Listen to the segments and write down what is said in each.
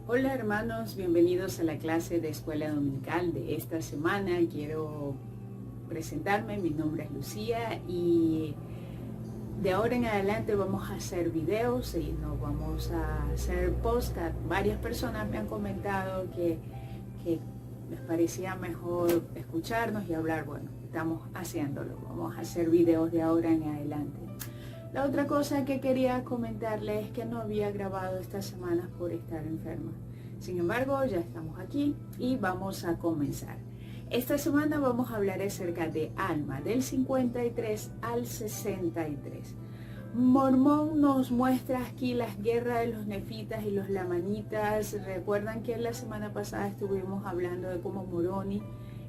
Hola hermanos, bienvenidos a la clase de Escuela Dominical de esta semana. Quiero presentarme, mi nombre es Lucía y de ahora en adelante vamos a hacer videos y no vamos a hacer podcast. Varias personas me han comentado que les parecía mejor escucharnos y hablar. Bueno, estamos haciéndolo, vamos a hacer videos de ahora en adelante. La otra cosa que quería comentarles es que no había grabado estas semanas por estar enferma. Sin embargo, ya estamos aquí y vamos a comenzar. Esta semana vamos a hablar acerca de Alma, del 53 al 63. Mormón nos muestra aquí las guerras de los nefitas y los lamanitas. Recuerdan que la semana pasada estuvimos hablando de cómo Moroni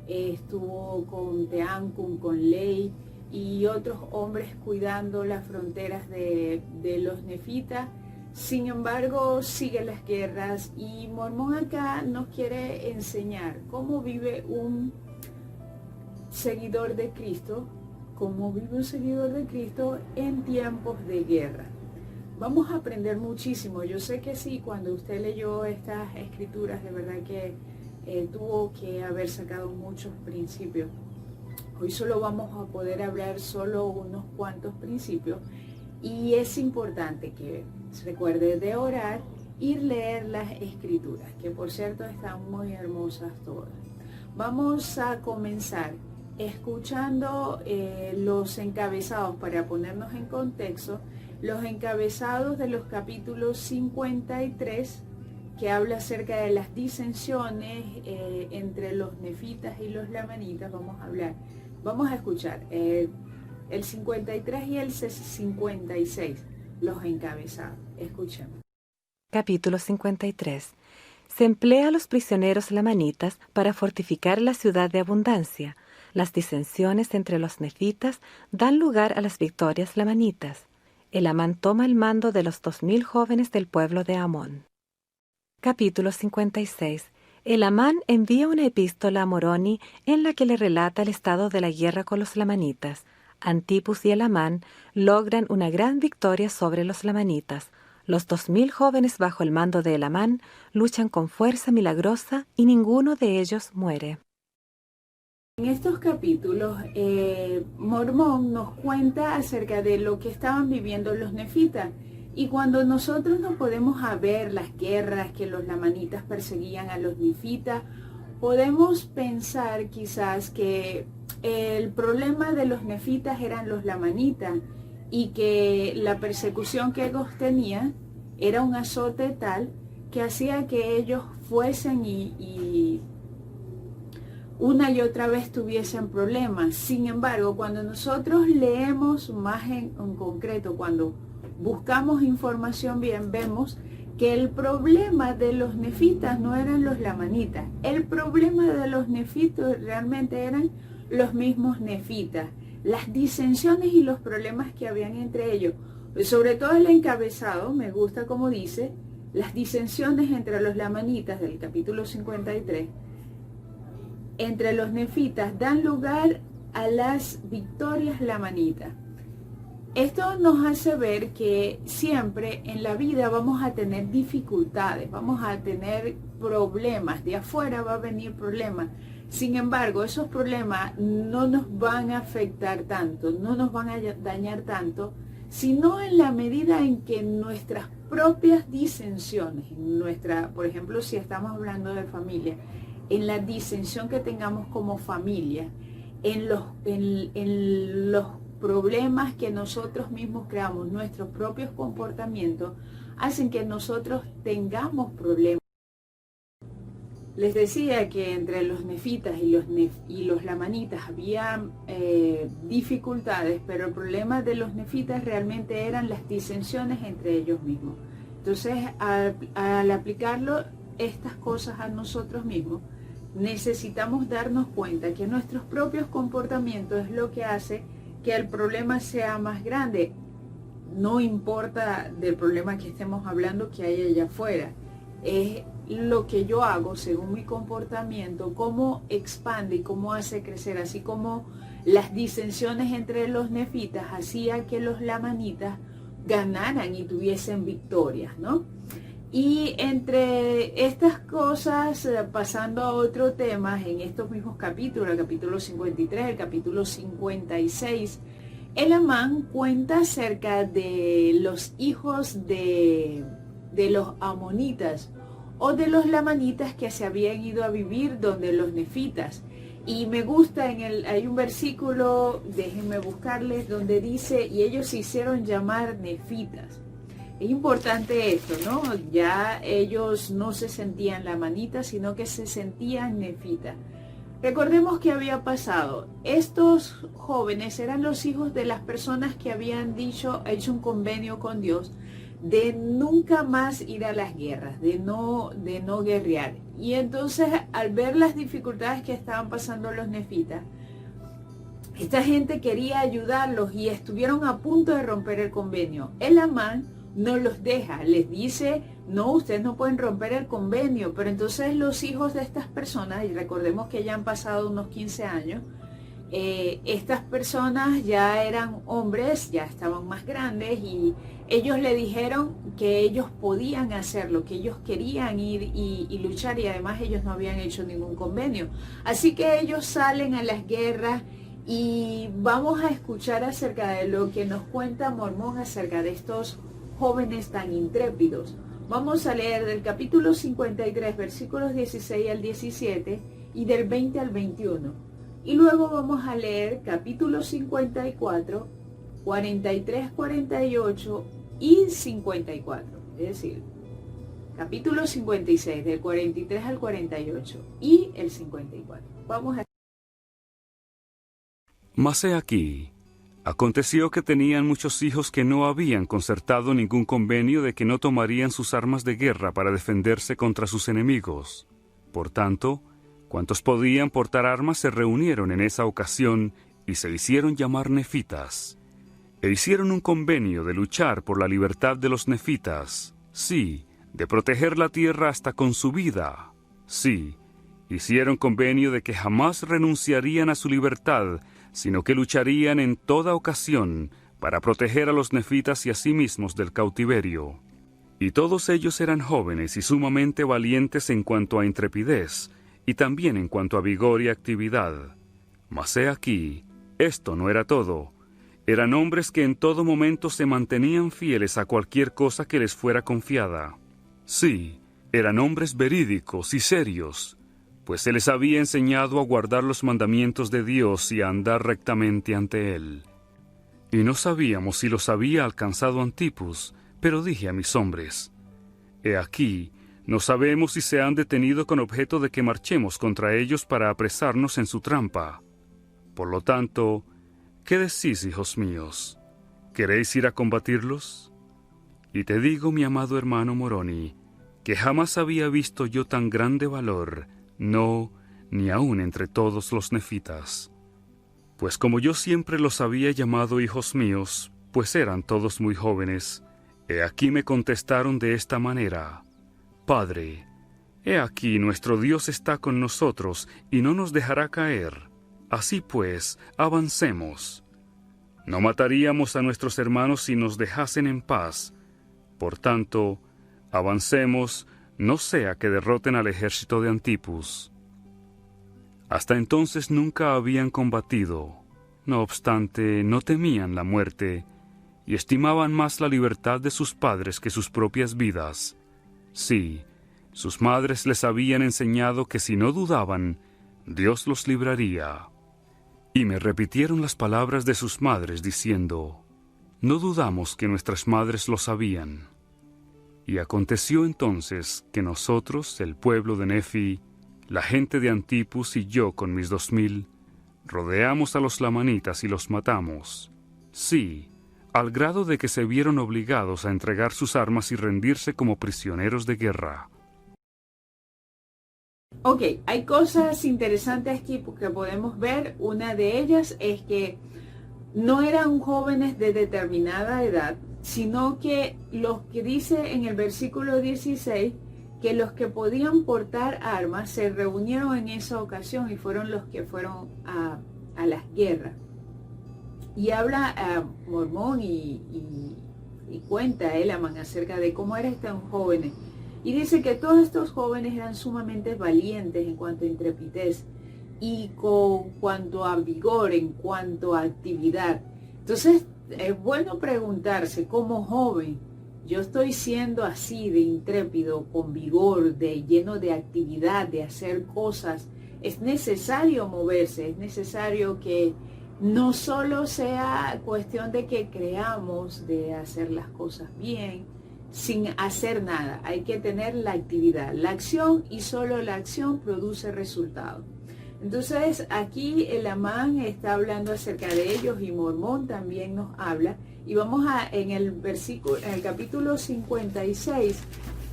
estuvo con Teancum, con Ley y otros hombres cuidando las fronteras de los nefitas. Sin embargo, siguen las guerras y Mormón acá nos quiere enseñar cómo vive un seguidor de Cristo, en tiempos de guerra. Vamos a aprender muchísimo. Yo sé que sí, cuando usted leyó estas escrituras, de verdad que tuvo que haber sacado muchos principios. Hoy solo vamos a poder hablar solo unos cuantos principios y es importante que se recuerde de orar y leer las escrituras, que por cierto están muy hermosas todas. Vamos a comenzar escuchando los encabezados para ponernos en contexto, los encabezados de los capítulos 53 que habla acerca de las disensiones entre los nefitas y los lamanitas. Vamos a escuchar el 53 y el 56, los encabezados. Escuchemos. Capítulo 53. Se emplea a los prisioneros lamanitas para fortificar la ciudad de abundancia. Las disensiones entre los nefitas dan lugar a las victorias lamanitas. Elamán toma el mando de los 2000 jóvenes del pueblo de Amón. Capítulo 56. Elamán envía una epístola a Moroni en la que le relata el estado de la guerra con los lamanitas. Antipus y Elamán logran una gran victoria sobre los lamanitas. Los 2000 jóvenes bajo el mando de Elamán luchan con fuerza milagrosa y ninguno de ellos muere. En estos capítulos, Mormón nos cuenta acerca de lo que estaban viviendo los nefitas. Y cuando nosotros no podemos ver las guerras que los lamanitas perseguían a los nefitas, podemos pensar quizás que el problema de los nefitas eran los lamanitas y que la persecución que ellos tenían era un azote tal que hacía que ellos fuesen y una y otra vez tuviesen problemas. Sin embargo, cuando nosotros leemos más en concreto, cuando buscamos información bien, vemos que el problema de los nefitas no eran los lamanitas. El problema de los nefitas realmente eran los mismos nefitas, las disensiones y los problemas que habían entre ellos. Sobre todo el encabezado, me gusta como dice, las disensiones entre los lamanitas del capítulo 53, entre los nefitas dan lugar a las victorias lamanitas. Esto nos hace ver que siempre en la vida vamos a tener dificultades, vamos a tener problemas, de afuera va a venir problemas. Sin embargo, esos problemas no nos van a afectar tanto, no nos van a dañar tanto, sino en la medida en que nuestras propias disensiones, por ejemplo, si estamos hablando de familia, en la disensión que tengamos como familia, en los problemas que nosotros mismos creamos, nuestros propios comportamientos, hacen que nosotros tengamos problemas. Les decía que entre los nefitas y los lamanitas había dificultades, pero el problema de los nefitas realmente eran las disensiones entre ellos mismos. Entonces, al aplicarlo estas cosas a nosotros mismos, necesitamos darnos cuenta que nuestros propios comportamientos es lo que hace que el problema sea más grande. No importa del problema que estemos hablando que hay allá afuera, es lo que yo hago según mi comportamiento, cómo expande y cómo hace crecer, así como las disensiones entre los nefitas hacía que los lamanitas ganaran y tuviesen victorias, ¿no? Y entre estas cosas, pasando a otro tema, en estos mismos capítulos, el capítulo 53, el capítulo 56, Elamán cuenta acerca de los hijos de los amonitas o de los lamanitas que se habían ido a vivir donde los nefitas. Y me gusta, hay un versículo, déjenme buscarles, donde dice, y ellos se hicieron llamar nefitas. Es importante esto, ¿no? Ya ellos no se sentían lamanitas, sino que se sentían nefitas. Recordemos que había pasado. Estos jóvenes eran los hijos de las personas que habían hecho un convenio con Dios de nunca más ir a las guerras, de no guerrear. Y entonces, al ver las dificultades que estaban pasando los nefitas, esta gente quería ayudarlos y estuvieron a punto de romper el convenio. Elamán no los deja, les dice, no, ustedes no pueden romper el convenio. Pero entonces los hijos de estas personas, y recordemos que ya han pasado unos 15 años, estas personas ya eran hombres, ya estaban más grandes, y ellos le dijeron que ellos podían hacerlo, que ellos querían ir y luchar, y además ellos no habían hecho ningún convenio. Así que ellos salen a las guerras, y vamos a escuchar acerca de lo que nos cuenta Mormón acerca de estos jóvenes tan intrépidos. Vamos a leer del capítulo 53, versículos 16 al 17 y del 20 al 21. Y luego vamos a leer capítulo 54, 43, 48 y 54. Es decir, capítulo 56, del 43 al 48 y el 54. Vamos a... Mas he aquí, aconteció que tenían muchos hijos que no habían concertado ningún convenio de que no tomarían sus armas de guerra para defenderse contra sus enemigos. Por tanto, cuantos podían portar armas se reunieron en esa ocasión y se hicieron llamar nefitas. E hicieron un convenio de luchar por la libertad de los nefitas, sí, de proteger la tierra hasta con su vida, sí. Hicieron convenio de que jamás renunciarían a su libertad, sino que lucharían en toda ocasión para proteger a los nefitas y a sí mismos del cautiverio. Y todos ellos eran jóvenes y sumamente valientes en cuanto a intrepidez, y también en cuanto a vigor y actividad. Mas he aquí, esto no era todo. Eran hombres que en todo momento se mantenían fieles a cualquier cosa que les fuera confiada. Sí, eran hombres verídicos y serios, pues se les había enseñado a guardar los mandamientos de Dios y a andar rectamente ante Él. Y no sabíamos si los había alcanzado Antipus, pero dije a mis hombres, he aquí, no sabemos si se han detenido con objeto de que marchemos contra ellos para apresarnos en su trampa. Por lo tanto, ¿qué decís, hijos míos? ¿Queréis ir a combatirlos? Y te digo, mi amado hermano Moroni, que jamás había visto yo tan grande valor, no, ni aun entre todos los nefitas. Pues como yo siempre los había llamado hijos míos, pues eran todos muy jóvenes, he aquí me contestaron de esta manera, Padre, he aquí nuestro Dios está con nosotros y no nos dejará caer. Así pues, avancemos. No mataríamos a nuestros hermanos si nos dejasen en paz. Por tanto, avancemos, no sea que derroten al ejército de Antipus. Hasta entonces nunca habían combatido. No obstante, no temían la muerte, y estimaban más la libertad de sus padres que sus propias vidas. Sí, sus madres les habían enseñado que si no dudaban, Dios los libraría. Y me repitieron las palabras de sus madres, diciendo, no dudamos que nuestras madres lo sabían. Y aconteció entonces que nosotros, el pueblo de Nefi, la gente de Antipus y yo con mis 2000, rodeamos a los lamanitas y los matamos. Sí, al grado de que se vieron obligados a entregar sus armas y rendirse como prisioneros de guerra. Ok, hay cosas interesantes aquí que podemos ver. Una de ellas es que no eran jóvenes de determinada edad, sino que los que dice en el versículo 16, que los que podían portar armas se reunieron en esa ocasión y fueron los que fueron a las guerras. Y habla a Mormón y cuenta a Elamán acerca de cómo eran tan jóvenes. Y dice que todos estos jóvenes eran sumamente valientes en cuanto a intrepidez y con cuanto a vigor, en cuanto a actividad. Entonces, es bueno preguntarse, como joven, yo estoy siendo así de intrépido, con vigor, de lleno de actividad, de hacer cosas. Es necesario moverse, es necesario que no solo sea cuestión de que creamos de hacer las cosas bien, sin hacer nada. Hay que tener la actividad, la acción, y solo la acción produce resultados. Entonces aquí el Amán está hablando acerca de ellos y Mormón también nos habla. Y vamos en el capítulo 56,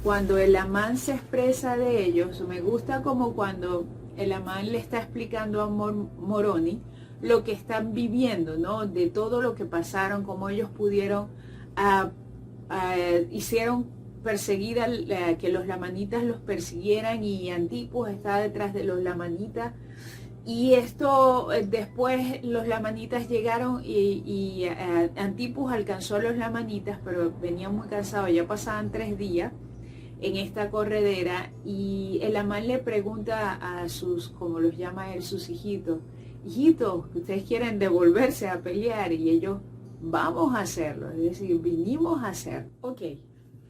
cuando el Amán se expresa de ellos. Me gusta como cuando el Amán le está explicando a Moroni lo que están viviendo, ¿no? De todo lo que pasaron, cómo ellos pudieron, hicieron perseguir, que los lamanitas los persiguieran, y Antipus está detrás de los lamanitas. Y esto, después los lamanitas llegaron y Antipus alcanzó a los lamanitas, pero venían muy cansados, ya pasaban 3 días en esta corredera, y el Amán le pregunta a sus, como los llama él, sus hijitos, ustedes quieren devolverse a pelear, y ellos, vamos a hacerlo, es decir, vinimos a hacer. Ok,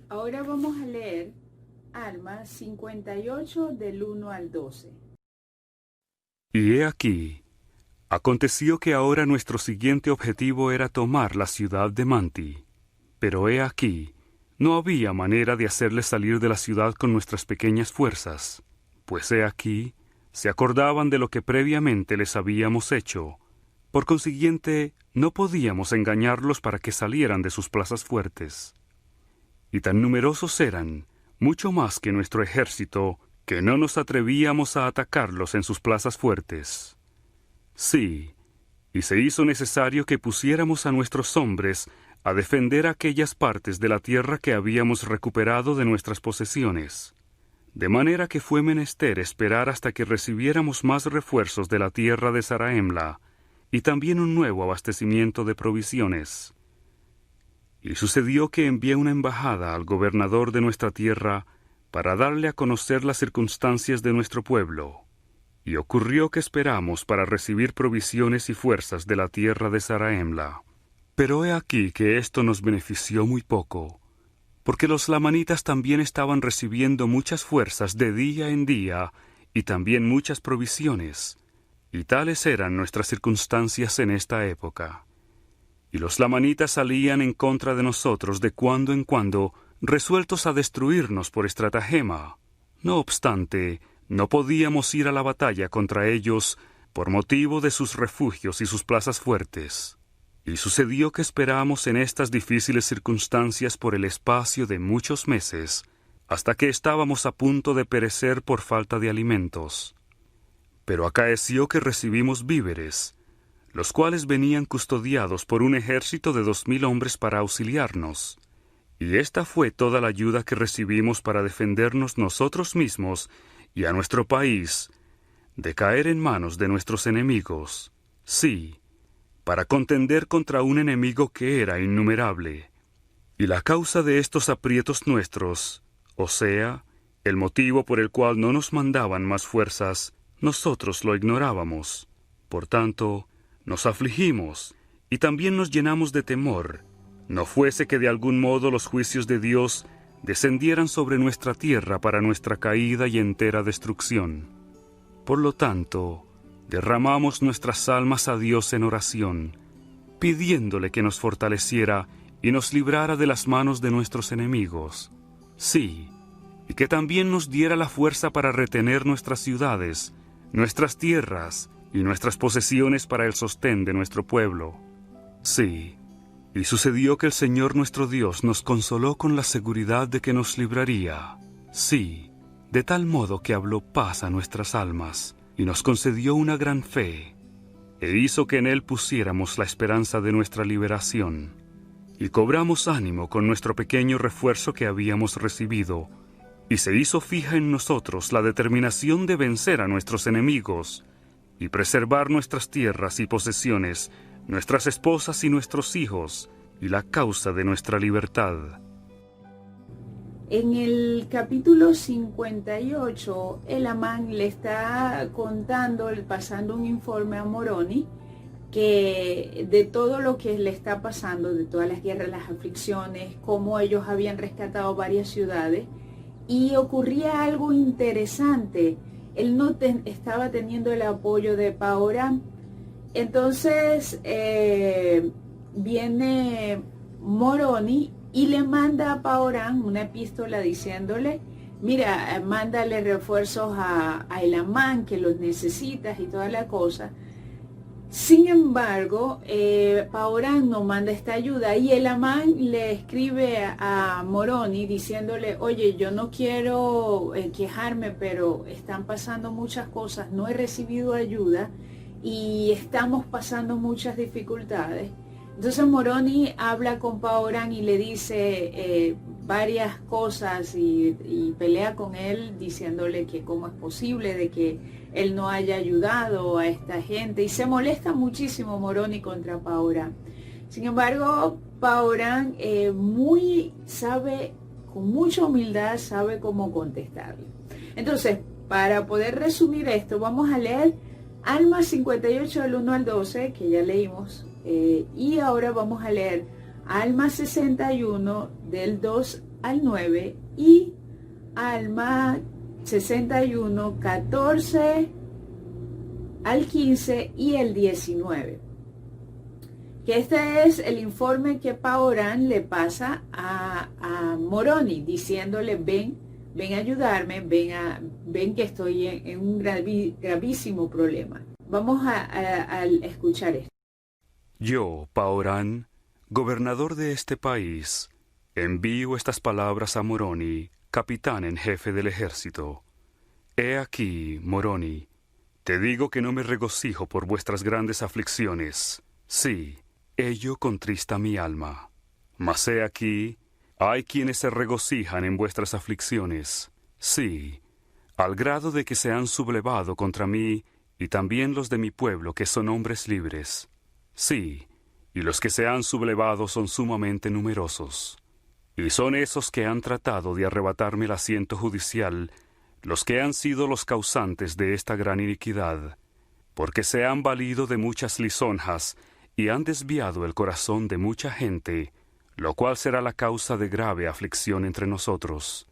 ahora vamos a leer Alma 58 del 1 al 12. Y he aquí, aconteció que ahora nuestro siguiente objetivo era tomar la ciudad de Manti. Pero he aquí, no había manera de hacerles salir de la ciudad con nuestras pequeñas fuerzas, pues he aquí, se acordaban de lo que previamente les habíamos hecho. Por consiguiente, no podíamos engañarlos para que salieran de sus plazas fuertes. Y tan numerosos eran, mucho más que nuestro ejército, que no nos atrevíamos a atacarlos en sus plazas fuertes. Sí, y se hizo necesario que pusiéramos a nuestros hombres a defender aquellas partes de la tierra que habíamos recuperado de nuestras posesiones, de manera que fue menester esperar hasta que recibiéramos más refuerzos de la tierra de Zarahemla, y también un nuevo abastecimiento de provisiones. Y sucedió que envié una embajada al gobernador de nuestra tierra para darle a conocer las circunstancias de nuestro pueblo. Y ocurrió que esperamos para recibir provisiones y fuerzas de la tierra de Zarahemla. Pero he aquí que esto nos benefició muy poco, porque los lamanitas también estaban recibiendo muchas fuerzas de día en día, y también muchas provisiones, y tales eran nuestras circunstancias en esta época. Y los lamanitas salían en contra de nosotros de cuando en cuando, resueltos a destruirnos por estratagema. No obstante, no podíamos ir a la batalla contra ellos por motivo de sus refugios y sus plazas fuertes. Y sucedió que esperamos en estas difíciles circunstancias por el espacio de muchos meses, hasta que estábamos a punto de perecer por falta de alimentos. Pero acaeció que recibimos víveres, los cuales venían custodiados por un ejército de 2000 hombres para auxiliarnos. Y esta fue toda la ayuda que recibimos para defendernos nosotros mismos y a nuestro país, de caer en manos de nuestros enemigos. Sí, para contender contra un enemigo que era innumerable. Y la causa de estos aprietos nuestros, o sea, el motivo por el cual no nos mandaban más fuerzas, nosotros lo ignorábamos. Por tanto, nos afligimos y también nos llenamos de temor, no fuese que de algún modo los juicios de Dios descendieran sobre nuestra tierra para nuestra caída y entera destrucción. Por lo tanto, derramamos nuestras almas a Dios en oración, pidiéndole que nos fortaleciera y nos librara de las manos de nuestros enemigos. Sí, y que también nos diera la fuerza para retener nuestras ciudades, nuestras tierras y nuestras posesiones para el sostén de nuestro pueblo. Sí, y sucedió que el Señor nuestro Dios nos consoló con la seguridad de que nos libraría. Sí, de tal modo que habló paz a nuestras almas, y nos concedió una gran fe, e hizo que en Él pusiéramos la esperanza de nuestra liberación. Y cobramos ánimo con nuestro pequeño refuerzo que habíamos recibido, y se hizo fija en nosotros la determinación de vencer a nuestros enemigos, y preservar nuestras tierras y posesiones, nuestras esposas y nuestros hijos, y la causa de nuestra libertad. En el capítulo 58, el Amán le está contando, pasando un informe a Moroni, que de todo lo que le está pasando, de todas las guerras, las aflicciones, cómo ellos habían rescatado varias ciudades, y ocurría algo interesante. Él no estaba teniendo el apoyo de Paoran. Entonces viene Moroni y le manda a Paoran una epístola diciéndole, mira, mándale refuerzos a el Amán, que los necesitas y toda la cosa. Sin embargo, Paoran no manda esta ayuda y el Amán le escribe a Moroni diciéndole, oye, yo no quiero quejarme, pero están pasando muchas cosas, no he recibido ayuda y estamos pasando muchas dificultades. Entonces Moroni habla con Paoran y le dice varias cosas y pelea con él diciéndole que cómo es posible de que él no haya ayudado a esta gente, y se molesta muchísimo Moroni contra Paoran. Sin embargo, Paoran sabe, con mucha humildad, sabe cómo contestarle. Entonces, para poder resumir esto, vamos a leer Alma 58 del 1 al 12, que ya leímos, y ahora vamos a leer Alma 61 del 2 al 9 y Alma 61, 14 al 15 y el 19. Que este es el informe que Paoran le pasa a Moroni, diciéndole, ven a ayudarme, ven que estoy en un gravísimo problema. Vamos a escuchar esto. Yo, Paoran, gobernador de este país, envío estas palabras a Moroni, capitán en jefe del ejército. He aquí, Moroni, te digo que no me regocijo por vuestras grandes aflicciones. Sí, ello contrista mi alma. Mas he aquí, hay quienes se regocijan en vuestras aflicciones. Sí, al grado de que se han sublevado contra mí, y también los de mi pueblo, que son hombres libres. Sí, y los que se han sublevado son sumamente numerosos. Y son esos que han tratado de arrebatarme el asiento judicial, los que han sido los causantes de esta gran iniquidad, porque se han valido de muchas lisonjas y han desviado el corazón de mucha gente, lo cual será la causa de grave aflicción entre nosotros.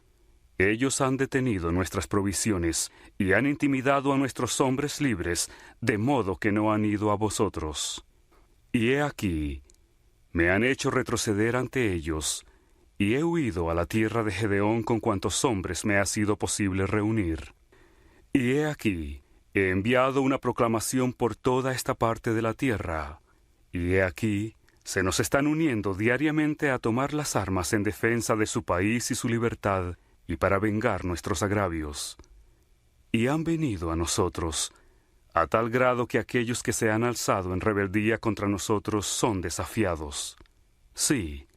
Ellos han detenido nuestras provisiones y han intimidado a nuestros hombres libres, de modo que no han ido a vosotros. Y he aquí, me han hecho retroceder ante ellos, y he huido a la tierra de Gedeón con cuantos hombres me ha sido posible reunir. Y he aquí, he enviado una proclamación por toda esta parte de la tierra, y he aquí, se nos están uniendo diariamente a tomar las armas en defensa de su país y su libertad, y para vengar nuestros agravios. Y han venido a nosotros, a tal grado que aquellos que se han alzado en rebeldía contra nosotros son desafiados. Sí,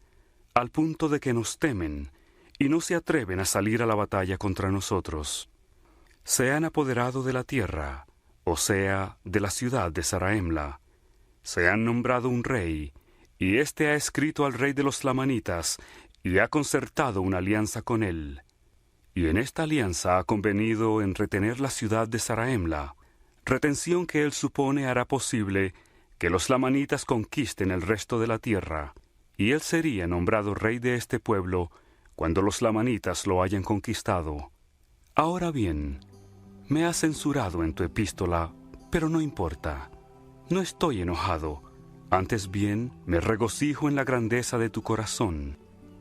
al punto de que nos temen, y no se atreven a salir a la batalla contra nosotros. Se han apoderado de la tierra, o sea, de la ciudad de Zarahemla. Se han nombrado un rey, y éste ha escrito al rey de los lamanitas, y ha concertado una alianza con él. Y en esta alianza ha convenido en retener la ciudad de Zarahemla, retención que él supone hará posible que los lamanitas conquisten el resto de la tierra, y él sería nombrado rey de este pueblo cuando los lamanitas lo hayan conquistado. Ahora bien, me has censurado en tu epístola, pero no importa. No estoy enojado, antes bien me regocijo en la grandeza de tu corazón.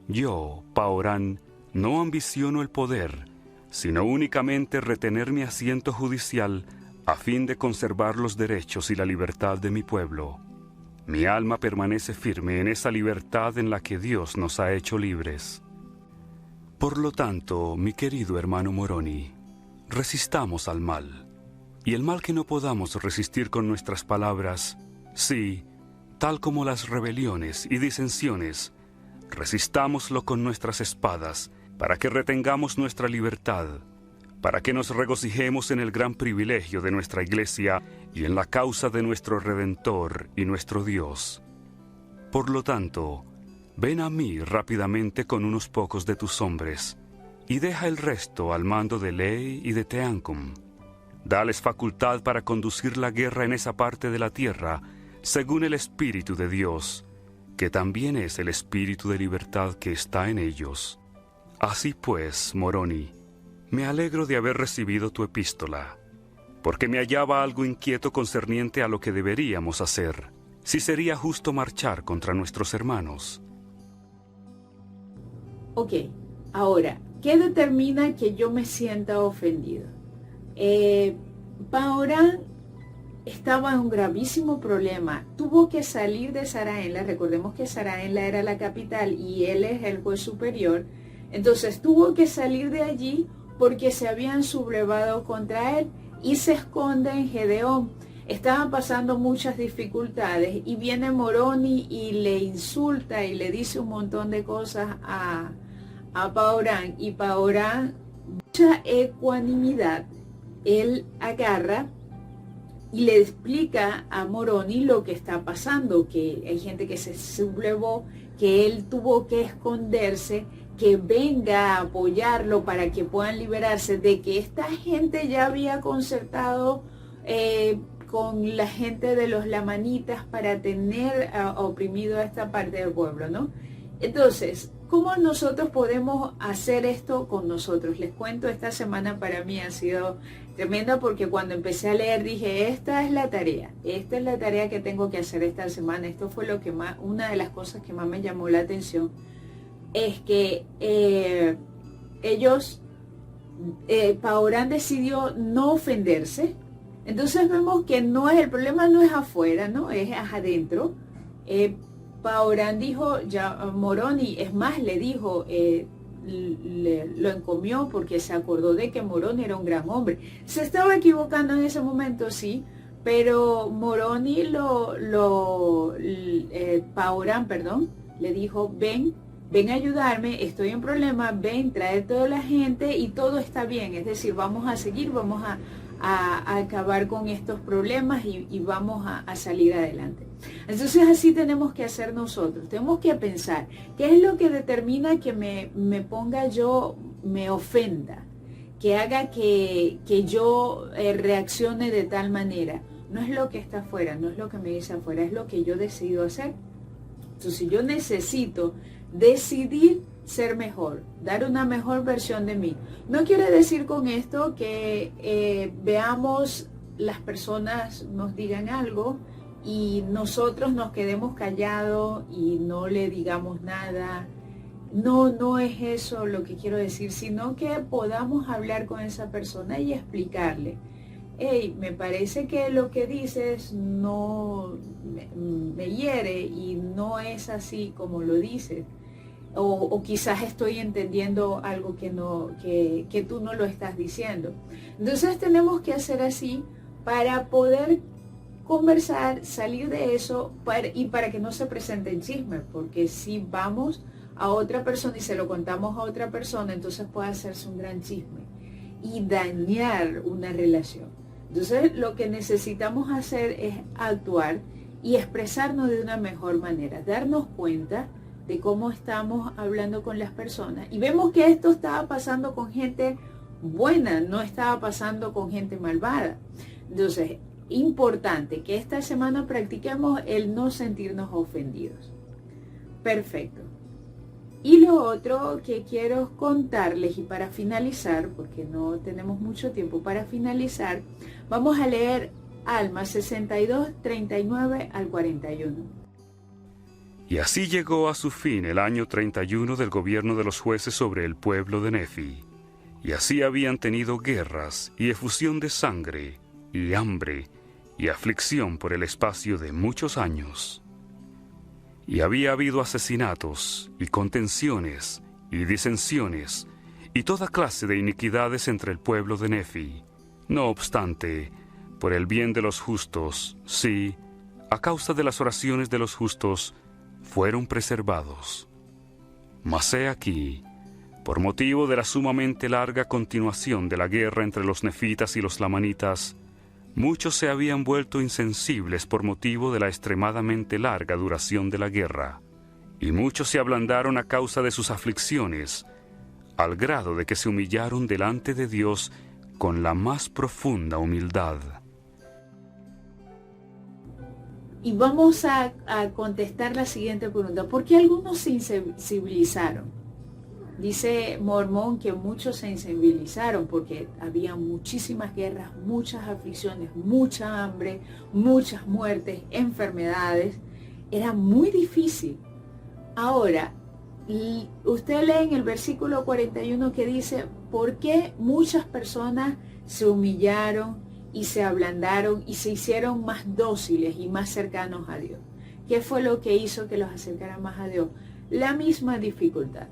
Yo, Paoran, no ambiciono el poder, sino únicamente retener mi asiento judicial a fin de conservar los derechos y la libertad de mi pueblo. Mi alma permanece firme en esa libertad en la que Dios nos ha hecho libres. Por lo tanto, mi querido hermano Moroni, resistamos al mal, y el mal que no podamos resistir con nuestras palabras, sí, tal como las rebeliones y disensiones, resistámoslo con nuestras espadas, para que retengamos nuestra libertad, para que nos regocijemos en el gran privilegio de nuestra Iglesia y en la causa de nuestro Redentor y nuestro Dios. Por lo tanto, ven a mí rápidamente con unos pocos de tus hombres, y deja el resto al mando de Ley y de Teancum. Dales facultad para conducir la guerra en esa parte de la tierra, según el Espíritu de Dios, que también es el Espíritu de libertad que está en ellos. Así pues, Moroni, me alegro de haber recibido tu epístola, porque me hallaba algo inquieto concerniente a lo que deberíamos hacer, si sería justo marchar contra nuestros hermanos. Ok, ahora, ¿qué determina que yo me sienta ofendido? Paorán estaba en un gravísimo problema. Tuvo que salir de Saraenla. Recordemos que Saraenla era la capital y él es el juez superior. Entonces tuvo que salir de allí porque se habían sublevado contra él y se esconde en Gedeón. Estaban pasando muchas dificultades y viene Moroni y le insulta y le dice un montón de cosas a Paorán, y Paorán, mucha ecuanimidad, él agarra y le explica a Moroni lo que está pasando, que hay gente que se sublevó, que él tuvo que esconderse, que venga a apoyarlo para que puedan liberarse, de que esta gente ya había concertado con la gente de los lamanitas para tener oprimido a esta parte del pueblo, ¿no? Entonces, ¿cómo nosotros podemos hacer esto con nosotros? Les cuento, esta semana para mí ha sido tremenda porque cuando empecé a leer dije, esta es la tarea que tengo que hacer esta semana. Esto fue lo que más, una de las cosas que más me llamó la atención, es que Paorán decidió no ofenderse. Entonces vemos que el problema no es afuera, ¿no? Es adentro. Paorán dijo, ya Moroni, es más, le dijo, lo encomió porque se acordó de que Moroni era un gran hombre. Se estaba equivocando en ese momento, sí, pero Moroni Paorán, le dijo, ven a ayudarme, estoy en problema, ven, trae toda la gente y todo está bien. Es decir, vamos a seguir, vamos a acabar con estos problemas y vamos a salir adelante. Entonces así tenemos que hacer nosotros, tenemos que pensar, ¿qué es lo que determina que me ponga yo, me ofenda, que haga que yo reaccione de tal manera? No es lo que está afuera, no es lo que me dice afuera, es lo que yo decido hacer. Entonces yo necesito decidir ser mejor, dar una mejor versión de mí. No quiere decir con esto que veamos las personas nos digan algo y nosotros nos quedemos callados y no le digamos nada. No es eso lo que quiero decir, sino que podamos hablar con esa persona y explicarle, hey, me parece que lo que dices no me hiere y no es así como lo dices. O quizás estoy entendiendo algo que tú no lo estás diciendo. Entonces tenemos que hacer así para poder conversar, salir de eso y para que no se presenten chismes, porque si vamos a otra persona y se lo contamos a otra persona, entonces puede hacerse un gran chisme y dañar una relación. Entonces lo que necesitamos hacer es actuar y expresarnos de una mejor manera, darnos cuenta de cómo estamos hablando con las personas. Y vemos que esto estaba pasando con gente buena, no estaba pasando con gente malvada. Entonces, importante que esta semana practiquemos el no sentirnos ofendidos. Perfecto. Y lo otro que quiero contarles, y para finalizar, porque no tenemos mucho tiempo para finalizar, vamos a leer Alma 62, 39 al 41. Y así llegó a su fin el año 31 del gobierno de los jueces sobre el pueblo de Nefi. Y así habían tenido guerras y efusión de sangre, y hambre, y aflicción por el espacio de muchos años. Y había habido asesinatos, y contenciones, y disensiones, y toda clase de iniquidades entre el pueblo de Nefi. No obstante, por el bien de los justos, sí, a causa de las oraciones de los justos, fueron preservados. Mas he aquí, por motivo de la sumamente larga continuación de la guerra entre los nefitas y los lamanitas, muchos se habían vuelto insensibles por motivo de la extremadamente larga duración de la guerra, y muchos se ablandaron a causa de sus aflicciones, al grado de que se humillaron delante de Dios con la más profunda humildad. Y vamos a contestar la siguiente pregunta. ¿Por qué algunos se insensibilizaron? Dice Mormón que muchos se insensibilizaron porque había muchísimas guerras, muchas aflicciones, mucha hambre, muchas muertes, enfermedades. Era muy difícil. Ahora, usted lee en el versículo 41 que dice, ¿por qué muchas personas se humillaron y se ablandaron y se hicieron más dóciles y más cercanos a Dios? ¿Qué fue lo que hizo que los acercaran más a Dios? La misma dificultad.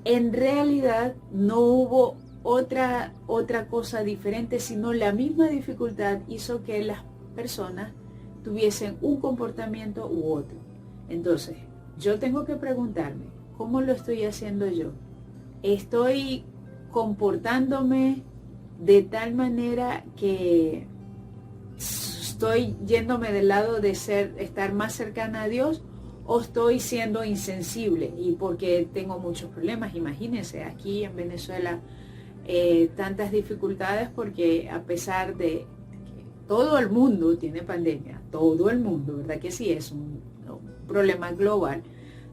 En realidad no hubo otra cosa diferente, sino la misma dificultad hizo que las personas tuviesen un comportamiento u otro. Entonces, yo tengo que preguntarme, ¿cómo lo estoy haciendo yo? ¿Estoy comportándome de tal manera que estoy yéndome del lado de estar más cercana a Dios? ¿O estoy siendo insensible? Y porque tengo muchos problemas, imagínense, aquí en Venezuela tantas dificultades porque a pesar de que todo el mundo tiene pandemia, todo el mundo, ¿verdad que sí? Es un problema global.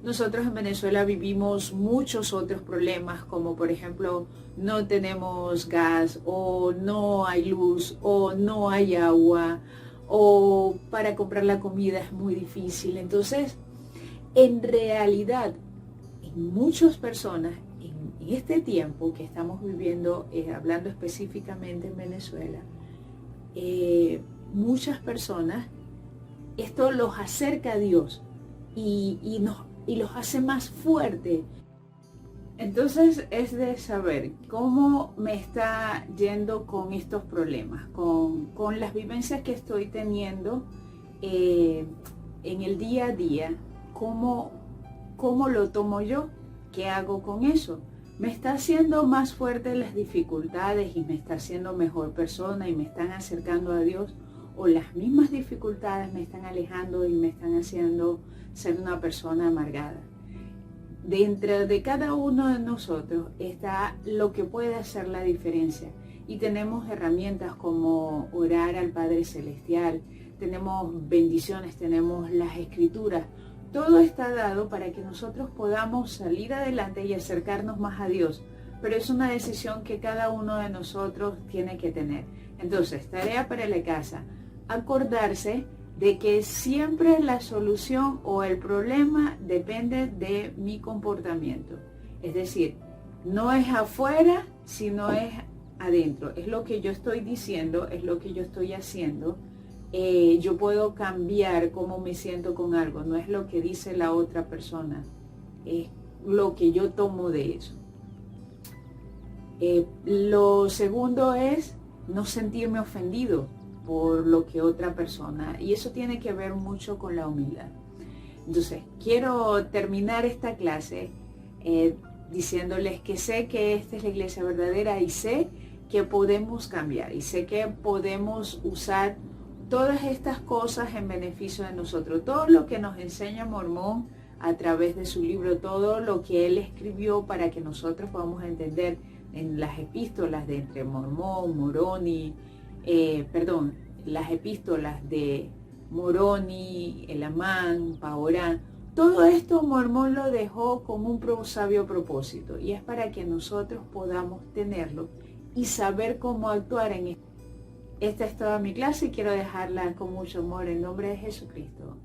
Nosotros en Venezuela vivimos muchos otros problemas, como por ejemplo no tenemos gas, o no hay luz, o no hay agua, o para comprar la comida es muy difícil. Entonces, en realidad, en muchas personas, en este tiempo que estamos viviendo, hablando específicamente en Venezuela, muchas personas, esto los acerca a Dios y los hace más fuertes. Entonces es de saber cómo me está yendo con estos problemas, con las vivencias que estoy teniendo en el día a día. ¿Cómo lo tomo yo? ¿Qué hago con eso? ¿Me está haciendo más fuerte las dificultades y me está haciendo mejor persona y me están acercando a Dios? ¿O las mismas dificultades me están alejando y me están haciendo ser una persona amargada? Dentro de cada uno de nosotros está lo que puede hacer la diferencia. Y tenemos herramientas como orar al Padre Celestial, tenemos bendiciones, tenemos las Escrituras. Todo está dado para que nosotros podamos salir adelante y acercarnos más a Dios, pero es una decisión que cada uno de nosotros tiene que tener. Entonces, tarea para la casa, acordarse de que siempre la solución o el problema depende de mi comportamiento. Es decir, no es afuera, sino es adentro. Es lo que yo estoy diciendo, es lo que yo estoy haciendo. Yo puedo cambiar cómo me siento con algo, no es lo que dice la otra persona, es lo que yo tomo de eso. Lo segundo es no sentirme ofendido por lo que otra persona, y eso tiene que ver mucho con la humildad. Entonces, quiero terminar esta clase diciéndoles que sé que esta es la iglesia verdadera y sé que podemos cambiar y sé que podemos usar todas estas cosas en beneficio de nosotros. Todo lo que nos enseña Mormón a través de su libro, todo lo que él escribió para que nosotros podamos entender en las epístolas de entre Mormón, Moroni, las epístolas de Moroni, Elamán, Paorán, todo esto Mormón lo dejó con un sabio propósito y es para que nosotros podamos tenerlo y saber cómo actuar en esto. Esta es toda mi clase y quiero dejarla con mucho amor en nombre de Jesucristo.